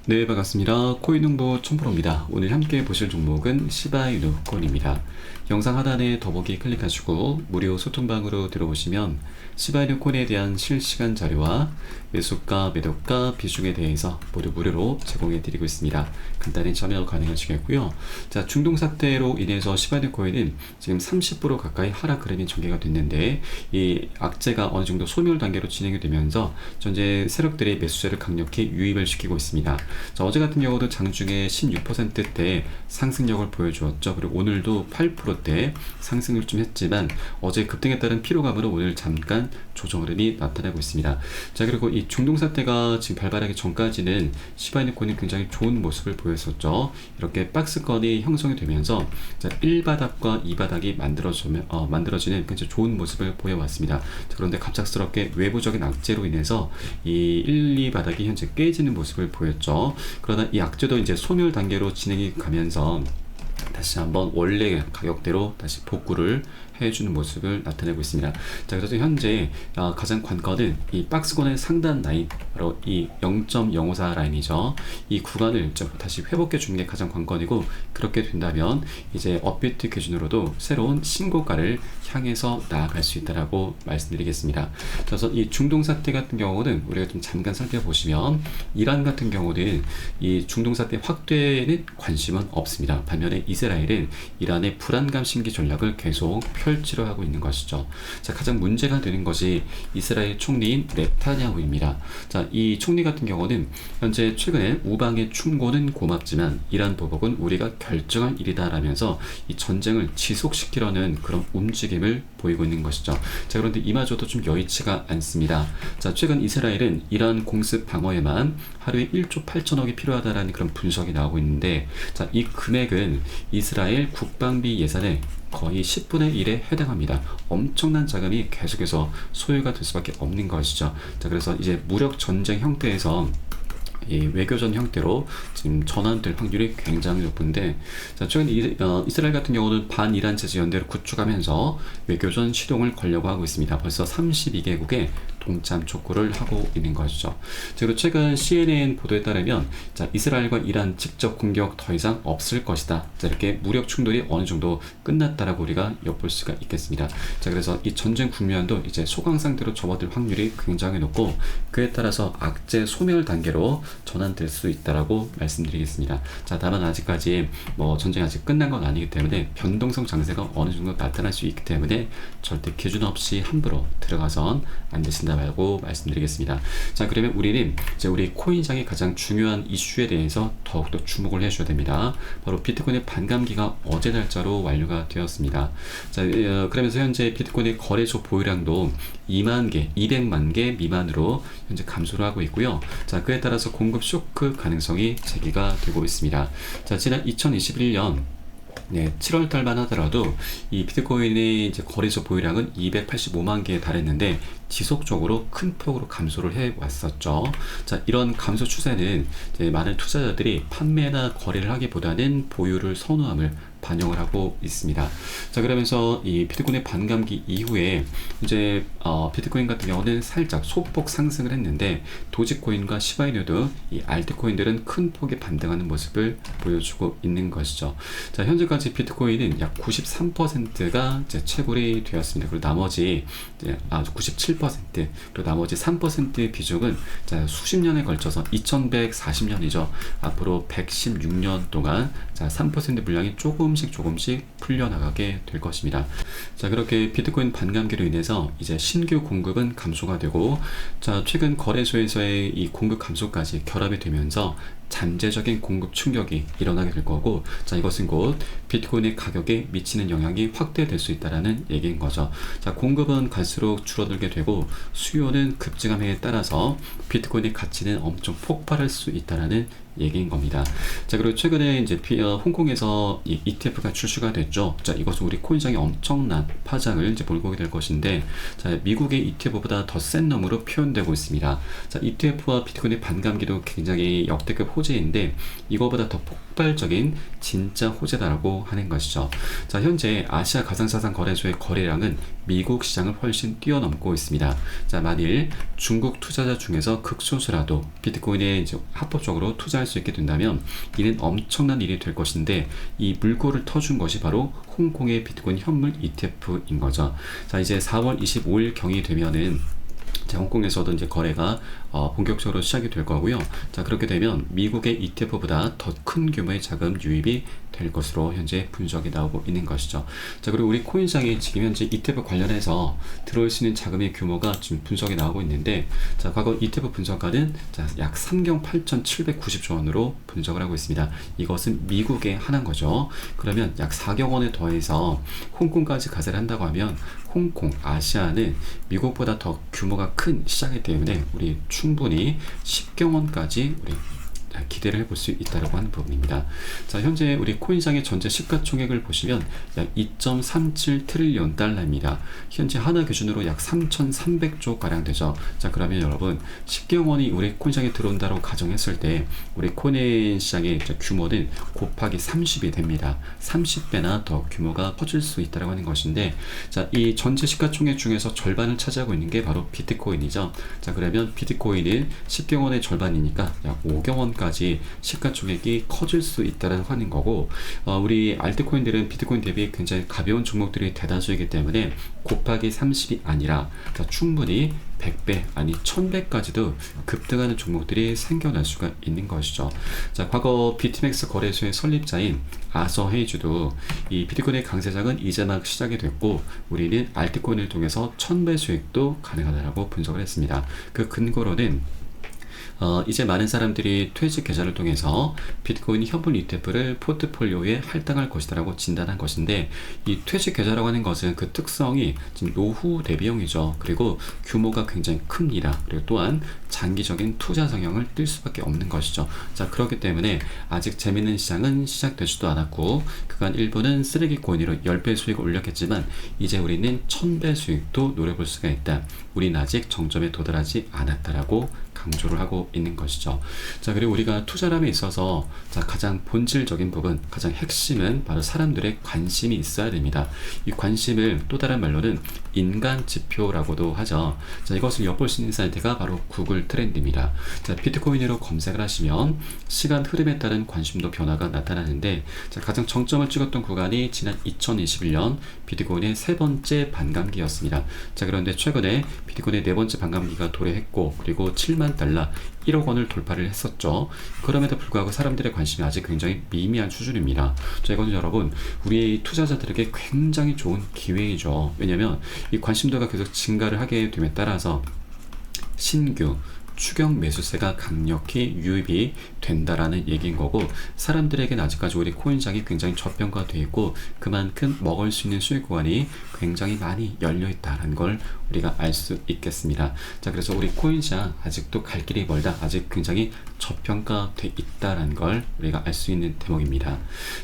네, 반갑습니다. 코인홍보 첨프로입니다. 오늘 함께 보실 종목은 시바이누 코인입니다. 영상 하단에 더보기 클릭하시고 무료 소통방으로 들어오시면 시바이누 코인에 대한 실시간 자료와 매수가, 매도가, 비중에 대해서 모두 무료로 제공해 드리고 있습니다. 간단히 참여 가능하시겠고요. 자, 중동 사태로 인해서 시바이누 코인은 지금 30% 가까이 하락 그램이 전개가 됐는데, 이 악재가 어느 정도 소멸 단계로 진행이 되면서 전체 세력들이 매수세를 강력히 유입을 시키고 있습니다. 자, 어제 같은 경우도 장중에 16%대 상승력을 보여주었죠. 그리고 오늘도 8%대 상승을 좀 했지만 어제 급등에 따른 피로감으로 오늘 잠깐 조정 흐름이 나타나고 있습니다. 자, 그리고 이 중동 사태가 지금 발발하기 전까지는 시바이누 코인이 굉장히 좋은 모습을 보였었죠. 이렇게 박스권이 형성이 되면서 1바닥과 2바닥이 만들어지는 굉장히 좋은 모습을 보여왔습니다. 자, 그런데 갑작스럽게 외부적인 악재로 인해서 이 1, 2바닥이 현재 깨지는 모습을 보였죠. 그러나 이 악재도 이제 소멸 단계로 진행이 가면서 다시 한번 원래 가격대로 다시 복구를 해주는 모습을 나타내고 있습니다. 자, 그래서 현재 가장 관건은 이 박스권의 상단 라인, 바로 이 0.054 라인이죠. 이 구간을 다시 회복해 주는 게 가장 관건이고, 그렇게 된다면 이제 업비트 기준으로도 새로운 신고가를 향해서 나아갈 수 있다라고 말씀드리겠습니다. 그래서 이 중동 사태 같은 경우는 우리가 좀 잠깐 살펴보시면, 이란 같은 경우는 이 중동 사태 확대에는 관심은 없습니다. 반면에 이스라엘은 이란의 불안감 심기 전략을 계속 펼치려 하고 있는 것이죠. 자, 가장 문제가 되는 것이 이스라엘 총리인 네타냐후입니다. 자, 이 총리 같은 경우는 현재 최근에 우방의 충고는 고맙지만 이란 보복은 우리가 결정할 일이다라면서 이 전쟁을 지속시키려는 그런 움직임을 보이고 있는 것이죠. 자, 그런데 이마저도 좀 여의치가 않습니다. 자, 최근 이스라엘은 이란 공습 방어에만 하루에 1조 8천억이 필요하다라는 그런 분석이 나오고 있는데, 자, 이 금액은 이스라엘 국방비 예산의 거의 10분의 1에 해당합니다. 엄청난 자금이 계속해서 소요가 될 수밖에 없는 것이죠. 자, 그래서 이제 무력 전쟁 형태에서 이 외교전 형태로 지금 전환될 확률이 굉장히 높은데, 자, 최근 이스라엘 같은 경우는 반이란 체제 연대를 구축하면서 외교전 시동을 걸려고 하고 있습니다. 벌써 32개국의 동참 촉구를 하고 있는 것이죠. 그리고 최근 CNN 보도에 따르면, 자, 이스라엘과 이란 직접 공격 더 이상 없을 것이다. 자, 이렇게 무력 충돌이 어느 정도 끝났다라고 우리가 엿볼 수가 있겠습니다. 자, 그래서 이 전쟁 국면도 이제 소강 상태로 접어들 확률이 굉장히 높고, 그에 따라서 악재 소멸 단계로 전환될 수 있다라고 말씀드리겠습니다. 자, 다만 아직까지 전쟁 아직 끝난 건 아니기 때문에 변동성 장세가 어느 정도 나타날 수 있기 때문에 절대 기준 없이 함부로 들어가선 안 되신다고 말씀드리겠습니다. 자, 그러면 우리는 이제 우리 코인장의 가장 중요한 이슈에 대해서 더욱더 주목을 해줘야 됩니다. 바로 비트코인의 반감기가 어제 날짜로 완료가 되었습니다. 자, 그러면서 현재 비트코인의 거래소 보유량도 2만 개, 200만 개 미만으로 현재 감소를 하고 있고요. 자, 그에 따라서 공급 쇼크 가능성이 제기가 되고 있습니다. 자, 지난 2021년 7월 달만 하더라도 이 비트코인의 이제 거래소 보유량은 285만 개에 달했는데 지속적으로 큰 폭으로 감소를 해 왔었죠. 자, 이런 감소 추세는 이제 많은 투자자들이 판매나 거래를 하기보다는 보유를 선호함을 반영을 하고 있습니다. 자, 그러면서 이 비트코인의 반감기 이후에 이제 비트코인 같은 경우는 살짝 소폭 상승을 했는데, 도지코인과 시바이누도 이 알트코인들은 큰 폭의 반등하는 모습을 보여주고 있는 것이죠. 자, 현재까지 비트코인은 약 93%가 이제 채굴이 되었습니다. 그리고 나머지 97%, 그리고 나머지 3% 비중은 자, 수십 년에 걸쳐서 2140년이죠. 앞으로 116년 동안 자, 3% 물량이 조금씩 풀려나가게 될 것입니다. 자, 그렇게 비트코인 반감기로 인해서 이제 신규 공급은 감소가 되고, 자, 최근 거래소에서의 이 공급 감소까지 결합이 되면서 잠재적인 공급 충격이 일어나게 될 거고, 자, 이것은 곧 비트코인의 가격에 미치는 영향이 확대될 수 있다는 얘기인 거죠. 자, 공급은 갈수록 줄어들게 되고 수요는 급증함에 따라서 비트코인의 가치는 엄청 폭발할 수 있다는 얘기인 겁니다. 자, 그리고 최근에 이제 홍콩에서 이 ETF가 출시가 됐죠. 자, 이것은 우리 코인장에 엄청난 파장을 이제 몰고 오게 될 것인데, 자, 미국의 ETF보다 더 센 놈으로 표현되고 있습니다. 자, ETF와 비트코인의 반감기도 굉장히 역대급 호재인데, 이거보다 더 폭발적인 진짜 호재다라고 있다라고 하는 것이죠. 자, 현재 아시아 가상자산 거래소의 거래량은 미국 시장을 훨씬 뛰어넘고 있습니다. 자, 만일 중국 투자자 중에서 극소수라도 비트코인에 이제 합법적으로 투자할 수 있게 된다면 이는 엄청난 일이 될 것인데, 이 물꼬를 터준 것이 바로 홍콩의 비트코인 현물 ETF인 거죠. 자, 이제 4월 25일 경이 되면은 홍콩에서도 이제 거래가 본격적으로 시작이 될 거고요. 자, 그렇게 되면 미국의 ETF보다 더 큰 규모의 자금 유입이 될 것으로 현재 분석이 나오고 있는 것이죠. 자, 그리고 우리 코인시장에 지금 현재 ETF 관련해서 들어올 수 있는 자금의 규모가 지금 분석이 나오고 있는데, 자, 과거 ETF 분석가는 약 3경 8,790조 원으로 분석을 하고 있습니다. 이것은 미국에 한한 거죠. 그러면 약 4경 원에 더해서 홍콩까지 가세를 한다고 하면 홍콩, 아시아는 미국보다 더 규모가 큰 시장이기 때문에 우리 충분히 10경 원까지 우리 기대를 해볼 수 있다고 하는 부분입니다. 자, 현재 우리 코인시장의 전체 시가총액을 보시면 약 2.37 트릴리온 달러입니다. 현재 하나 기준으로 약 3,300조 가량 되죠. 자, 그러면 여러분 10경 원이 우리 코인시장에 들어온다고 가정했을 때 우리 코인 시장의 규모는 곱하기 30이 됩니다. 30배나 더 규모가 커질 수 있다고 하는 것인데, 자, 이 전체 시가총액 중에서 절반을 차지하고 있는 게 바로 비트코인이죠. 자, 그러면 비트코인은 10경 원의 절반이니까 약 5경 원 까지 시가총액이 커질 수 있다는 하는 거고, 우리 알트코인들은 비트코인 대비 굉장히 가벼운 종목들이 대다수이기 때문에 곱하기 30이 아니라 충분히 100배 아니 1000배까지도 급등하는 종목들이 생겨날 수가 있는 것이죠. 자, 과거 비트맥스 거래소의 설립자인 아서 헤이즈도 이 비트코인의 강세장은 이제 막 시작이 됐고 우리는 알트코인을 통해서 1000배 수익도 가능하다고 분석을 했습니다. 그 근거로는 이제 많은 사람들이 퇴직 계좌를 통해서 비트코인 현물 ETF를 포트폴리오에 할당할 것이라고 진단한 것인데, 이 퇴직 계좌라고 하는 것은 그 특성이 지금 노후 대비형이죠. 그리고 규모가 굉장히 큽니다. 그리고 또한 장기적인 투자 성향을 띨 수밖에 없는 것이죠. 자, 그렇기 때문에 아직 재밌는 시장은 시작되지도 않았고 그간 일부는 쓰레기 코인으로 10배 수익을 올렸겠지만 이제 우리는 1000배 수익도 노려볼 수가 있다. 우리는 아직 정점에 도달하지 않았다라고 강조를 하고 있는 것이죠. 자, 그리고 우리가 투자함에 있어서 가장 본질적인 부분, 가장 핵심은 바로 사람들의 관심이 있어야 됩니다. 이 관심을 또 다른 말로는 인간 지표라고도 하죠. 자, 이것을 엿볼 수 있는 사이트가 바로 구글 트렌드입니다. 자, 비트코인으로 검색을 하시면 시간 흐름에 따른 관심도 변화가 나타나는데, 자, 가장 정점을 찍었던 구간이 지난 2021년 비트코인의 세 번째 반감기였습니다. 자, 그런데 최근에 비트코인의 네 번째 반감기가 도래했고 그리고 7만 달러 1억 원을 돌파를 했었죠. 그럼에도 불구하고 사람들의 관심이 아직 굉장히 미미한 수준입니다. 자, 이것은 여러분 우리 투자자들에게 굉장히 좋은 기회이죠. 왜냐하면 이 관심도가 계속 증가를 하게 됨에 따라서 신규 추경 매수세가 강력히 유입이 된다라는 얘기인 거고, 사람들에게는 아직까지 우리 코인장이 굉장히 저평가되어 있고 그만큼 먹을 수 있는 수익 구간이 굉장히 많이 열려 있다는 걸 우리가 알 수 있겠습니다. 자, 그래서 우리 코인장 아직도 갈 길이 멀다, 아직 굉장히 저평가되어 있다는 걸 우리가 알 수 있는 대목입니다.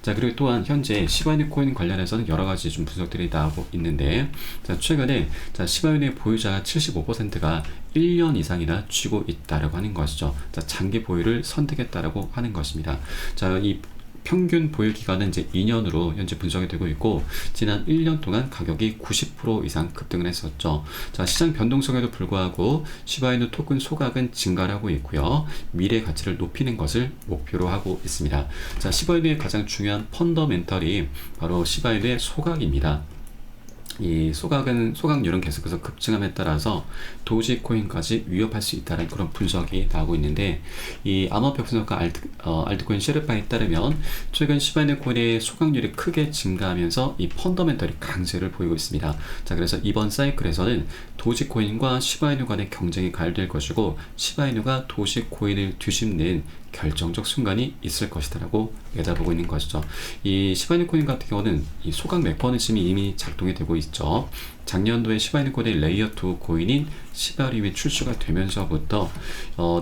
자, 그리고 또한 현재 시바이누 코인 관련해서는 여러 가지 좀 분석들이 나오고 있는데, 자, 최근에 시바이누의 보유자 75%가 1년 이상이나 쥐고 있다라고 하는 것이죠. 자, 장기 보유를 선택했다라고 하는 것입니다. 자, 이 평균 보유 기간은 이제 2년으로 현재 분석이 되고 있고 지난 1년 동안 가격이 90% 이상 급등을 했었죠. 자, 시장 변동성에도 불구하고 시바이누 토큰 소각은 증가를 하고 있고요. 미래 가치를 높이는 것을 목표로 하고 있습니다. 자, 시바이누의 가장 중요한 펀더멘털이 바로 시바이누의 소각입니다. 이 소각률은 계속해서 급증함에 따라서 도지코인까지 위협할 수 있다는 그런 분석이 나오고 있는데, 이 암호화폐 분석가 알트코인 셰르파에 따르면 최근 시바이누 코인의 소각률이 크게 증가하면서 이 펀더멘털이 강세를 보이고 있습니다. 자, 그래서 이번 사이클에서는 도지코인과 시바이누 간의 경쟁이 가열될 것이고 시바이누가 도지코인을 뒤집는 결정적 순간이 있을 것이다라고 내다보고 있는 것이죠. 이 시바이누 코인 같은 경우는 이 소각 메커니즘이 이미 작동이 되고 있죠. 작년도에 시바이누콘의 레이어 2 코인인 시바리움이 출시가 되면서부터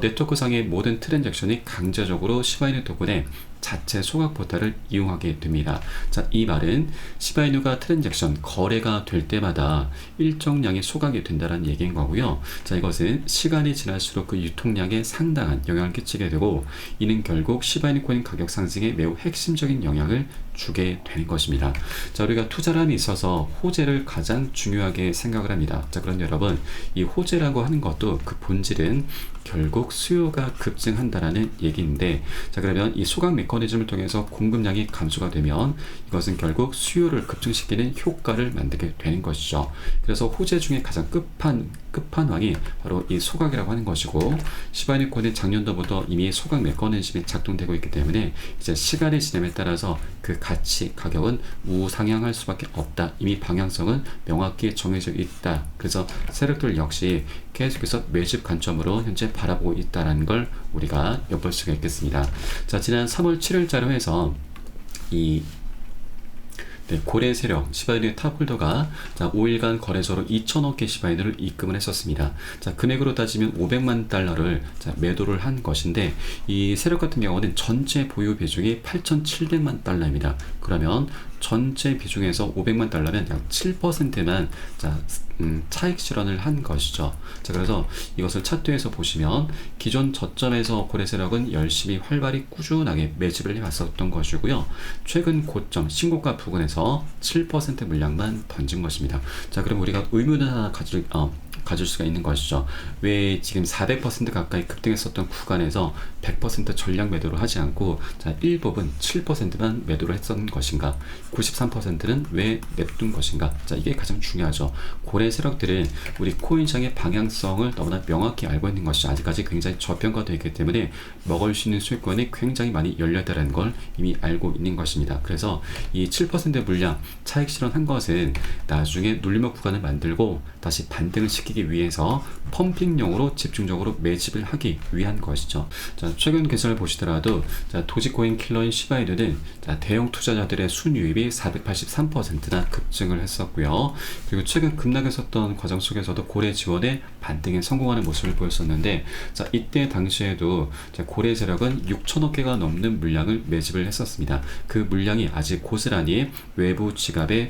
네트워크상의 모든 트랜잭션이 강제적으로 시바이누 토큰의 자체 소각 포탈을 이용하게 됩니다. 자, 이 말은 시바이누가 트랜잭션 거래가 될 때마다 일정량이 소각이 된다는 얘기인 거고요. 자, 이것은 시간이 지날수록 그 유통량에 상당한 영향을 끼치게 되고, 이는 결국 시바이누 코인 가격 상승에 매우 핵심적인 영향을 주게 되는 것입니다. 자, 우리가 투자란에 있어서 호재를 가장 중요하게 생각을 합니다. 자, 그런데 여러분, 이 호재라고 하는 것도 그 본질은 결국 수요가 급증한다라는 얘기인데, 자, 그러면 이 소각 메커니즘을 통해서 공급량이 감소가 되면 이것은 결국 수요를 급증시키는 효과를 만들게 되는 것이죠. 그래서 호재 중에 가장 끝판왕이 바로 이 소각이라고 하는 것이고, 시바이누 코인은 작년도부터 이미 소각 메커니즘이 작동되고 있기 때문에 이제 시간의 지남에 따라서 그 가치, 가격은 우상향할 수밖에 없다. 이미 방향성은 명확히 정해져 있다. 그래서 세력들 역시 계속해서 매집 관점으로 현재 바라보고 있다는 걸 우리가 엿볼 수가 있겠습니다. 자, 지난 3월 7일자로 해서 이 고래 세력 시바이누의 탑홀더가 5일간 거래소로 2천억 개 시바이누를 입금을 했었습니다. 자, 금액으로 따지면 500만 달러를 매도를 한 것인데, 이 세력 같은 경우는 전체 보유 비중이 8,700만 달러입니다. 그러면 전체 비중에서 500만 달러면 약 7%만 차익 실현을 한 것이죠. 자, 그래서 이것을 차트에서 보시면 기존 저점에서 고래 세력은 열심히 활발히 꾸준하게 매집을 해왔었던 것이고요. 최근 고점 신고가 부근에서 7% 물량만 던진 것입니다. 자, 그럼 우리가 의문을 하나 가질 수가 있는 것이죠. 왜 지금 400% 가까이 급등했었던 구간에서 100% 전량 매도를 하지 않고 일부분 7%만 매도를 했었던 것인가, 93%는 왜 냅둔 것인가. 자, 이게 가장 중요하죠. 고래 세력들은 우리 코인시장의 방향성을 너무나 명확히 알고 있는 것이 아직까지 굉장히 저평가되어 있기 때문에 먹을 수 있는 수익권이 굉장히 많이 열려있다는 걸 이미 알고 있는 것입니다. 그래서 이 7% 물량 차익 실현한 것은 나중에 눌림목 구간을 만들고 다시 반등을 시키기 위해서 펌핑용으로 집중적으로 매집을 하기 위한 것이죠. 자, 최근 개선을 보시더라도 도지코인 킬러인 시바이누는 대형 투자자들의 순유입이 483%나 급증을 했었고요. 그리고 최근 급락했었던 과정 속에서도 고래 지원에 반등에 성공하는 모습을 보였었는데, 자, 이때 당시에도 고래 세력은 6천억 개가 넘는 물량을 매집을 했었습니다. 그 물량이 아직 고스란히 외부 지갑에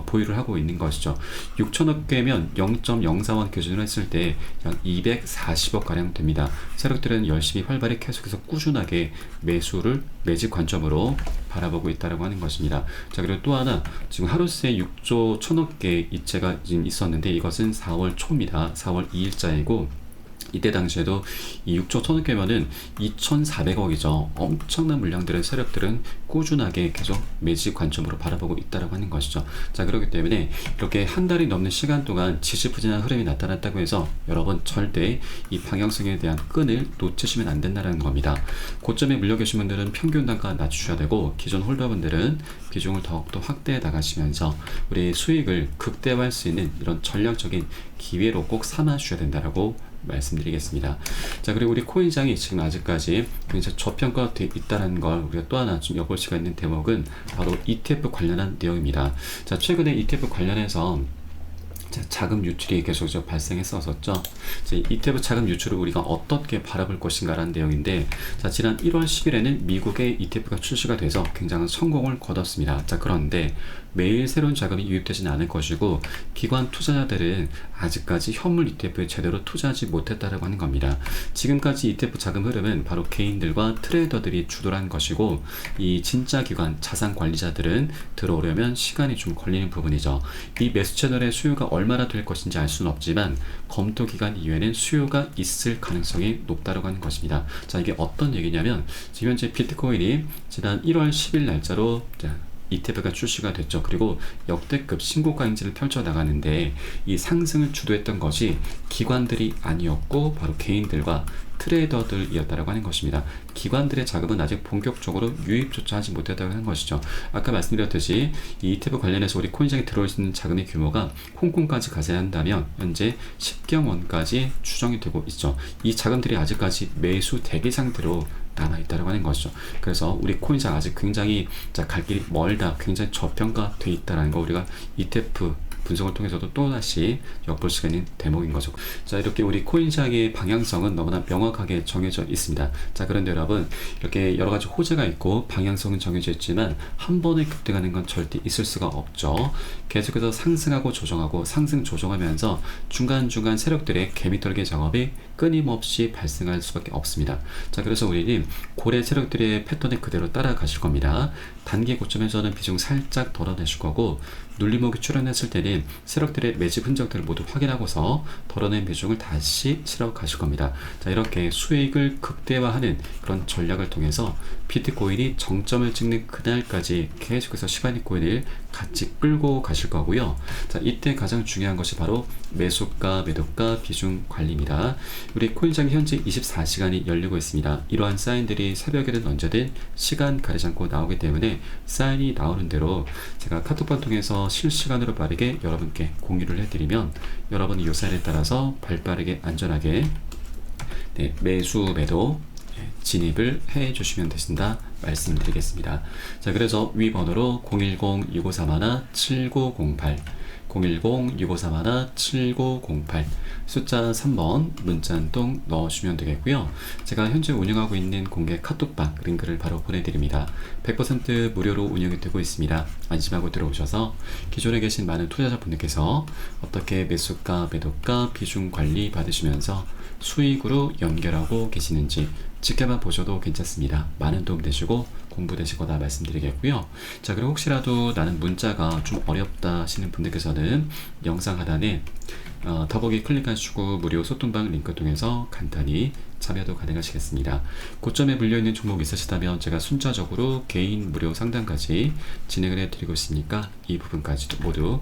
보유를 하고 있는 것이죠. 6천억 개면 0.041 기준으로 했을 때 약 240억 가량 됩니다. 세력들은 열심히 활발히 계속해서 꾸준하게 매집 관점으로 바라보고 있다고 하는 것입니다. 자, 그리고 또 하나, 지금 하루 새 6조 1천억 개 이체가 있었는데 이것은 4월 초입니다. 4월 2일자이고 이때 당시에도 이 6조 1천억 개면은 2,400억이죠. 엄청난 물량들의 세력들은 꾸준하게 계속 매집 관점으로 바라보고 있다고 하는 것이죠. 자, 그렇기 때문에 이렇게 한 달이 넘는 시간 동안 지지부진한 흐름이 나타났다고 해서 여러분 절대 이 방향성에 대한 끈을 놓치시면 안 된다는 겁니다. 고점에 물려 계신 분들은 평균 단가 낮추셔야 되고, 기존 홀더분들은 비중을 더욱더 확대해 나가시면서 우리 수익을 극대화할 수 있는 이런 전략적인 기회로 꼭 삼아 주셔야 된다라고 말씀드리겠습니다. 자, 그리고 우리 코인시장이 지금 아직까지 굉장히 저평가되어 있다는 걸 우리가 또 하나 좀 엿볼 수가 있는 대목은 바로 ETF 관련한 내용입니다. 자, 최근에 ETF 관련해서 자금 유출이 계속 발생했었죠. ETF 자금 유출을 우리가 어떻게 바라볼 것인가라는 내용인데, 자, 지난 1월 10일에는 미국의 ETF가 출시가 돼서 굉장한 성공을 거뒀습니다. 자, 그런데 매일 새로운 자금이 유입되지는 않을 것이고, 기관 투자자들은 아직까지 현물 ETF에 제대로 투자하지 못했다라고 하는 겁니다. 지금까지 ETF 자금 흐름은 바로 개인들과 트레이더들이 주도한 것이고, 이 진짜 기관 자산 관리자들은 들어오려면 시간이 좀 걸리는 부분이죠. 이 매수 채널의 수요가 얼마나 될 것인지 알 수는 없지만 검토 기간 이후에는 수요가 있을 가능성이 높다고 하는 것입니다. 자, 이게 어떤 얘기냐면, 지금 현재 비트코인이 지난 1월 10일 날짜로 ETF가 출시가 됐죠. 그리고 역대급 신고가 행진을 펼쳐나가는데, 이 상승을 주도했던 것이 기관들이 아니었고 바로 개인들과 트레이더들이었다고 하는 것입니다. 기관들의 자금은 아직 본격적으로 유입조차 하지 못했다고 하는 것이죠. 아까 말씀드렸듯이 이 ETF 관련해서 우리 코인시장에 들어올 수 있는 자금의 규모가 홍콩까지 가세한다면 현재 10경 원까지 추정이 되고 있죠. 이 자금들이 아직까지 매수 대기 상태로 남아있다고 하는 것이죠. 그래서 우리 코인시장 아직 굉장히 갈 길이 멀다, 굉장히 저평가돼 있다는 거 우리가 ETF 분석을 통해서도 또다시 엿볼 시간인 대목인 거죠. 자, 이렇게 우리 코인 시장의 방향성은 너무나 명확하게 정해져 있습니다. 자, 그런데 여러분, 이렇게 여러 가지 호재가 있고 방향성은 정해져 있지만 한 번에 급등하는 건 절대 있을 수가 없죠. 계속해서 상승하고 조정하고 상승 조정하면서 중간중간 세력들의 개미털기 작업이 끊임없이 발생할 수밖에 없습니다. 자, 그래서 우리는 고래 세력들의 패턴에 그대로 따라가실 겁니다. 단기 고점에서는 비중 살짝 덜어내실 거고, 눌림목이 출현했을 때는 세력들의 매집 흔적들을 모두 확인하고서 덜어낸 비중을 다시 실어 가실 겁니다. 자, 이렇게 수익을 극대화하는 그런 전략을 통해서 비트코인이 정점을 찍는 그날까지 계속해서 시바이트코인을 같이 끌고 가실 거고요. 자, 이때 가장 중요한 것이 바로 매수가, 매도가, 비중 관리입니다. 우리 코인장이 현재 24시간이 열리고 있습니다. 이러한 사인들이 새벽에는 언제든 시간 가리지 않고 나오기 때문에 사인이 나오는 대로 제가 카톡방 통해서 실시간으로 빠르게 여러분께 공유를 해드리면 여러분이 이 사인에 따라서 발빠르게 안전하게 매수, 매도 진입을 해 주시면 되신다 말씀드리겠습니다. 자, 그래서 위 번호로 010-6531-7908 010-6531-7908 숫자 3번 문자 한 통 넣어주시면 되겠고요. 제가 현재 운영하고 있는 공개 카톡방 링크를 바로 보내드립니다. 100% 무료로 운영이 되고 있습니다. 안심하고 들어오셔서 기존에 계신 많은 투자자분들께서 어떻게 매수가, 매도가, 비중 관리 받으시면서 수익으로 연결하고 계시는지 지켜만 보셔도 괜찮습니다. 많은 도움 되시고 공부 되시거나 말씀드리겠고요. 자, 그리고 혹시라도 나는 문자가 좀 어렵다 하시는 분들께서는 영상 하단에 더보기 클릭하시고 무료 소통방 링크 통해서 간단히 참여도 가능하시겠습니다. 고점에 물려있는 종목이 있으시다면 제가 순차적으로 개인 무료 상담까지 진행을 해드리고 있으니까 이 부분까지도 모두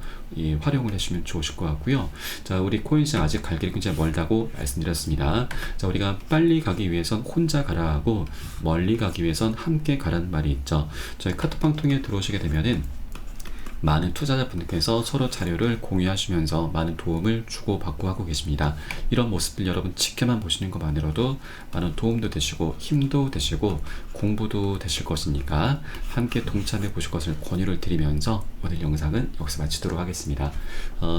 활용을 해주시면 좋으실 것 같고요. 자, 우리 코인시장 아직 갈 길이 굉장히 멀다고 말씀드렸습니다. 자, 우리가 빨리 가기 위해선 혼자 가라 하고 멀리 가기 위해선 함께 가라는 말이 있죠. 저희 카톡방 통해 들어오시게 되면은 많은 투자자분들께서 서로 자료를 공유하시면서 많은 도움을 주고받고 하고 계십니다. 이런 모습들 여러분 지켜만 보시는 것만으로도 많은 도움도 되시고 힘도 되시고 공부도 되실 것이니까 함께 동참해 보실 것을 권유를 드리면서 오늘 영상은 여기서 마치도록 하겠습니다.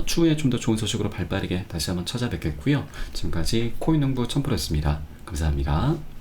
추후에 좀 더 좋은 소식으로 발빠르게 다시 한번 찾아뵙겠고요. 지금까지 코인농부 1000%였습니다. 감사합니다.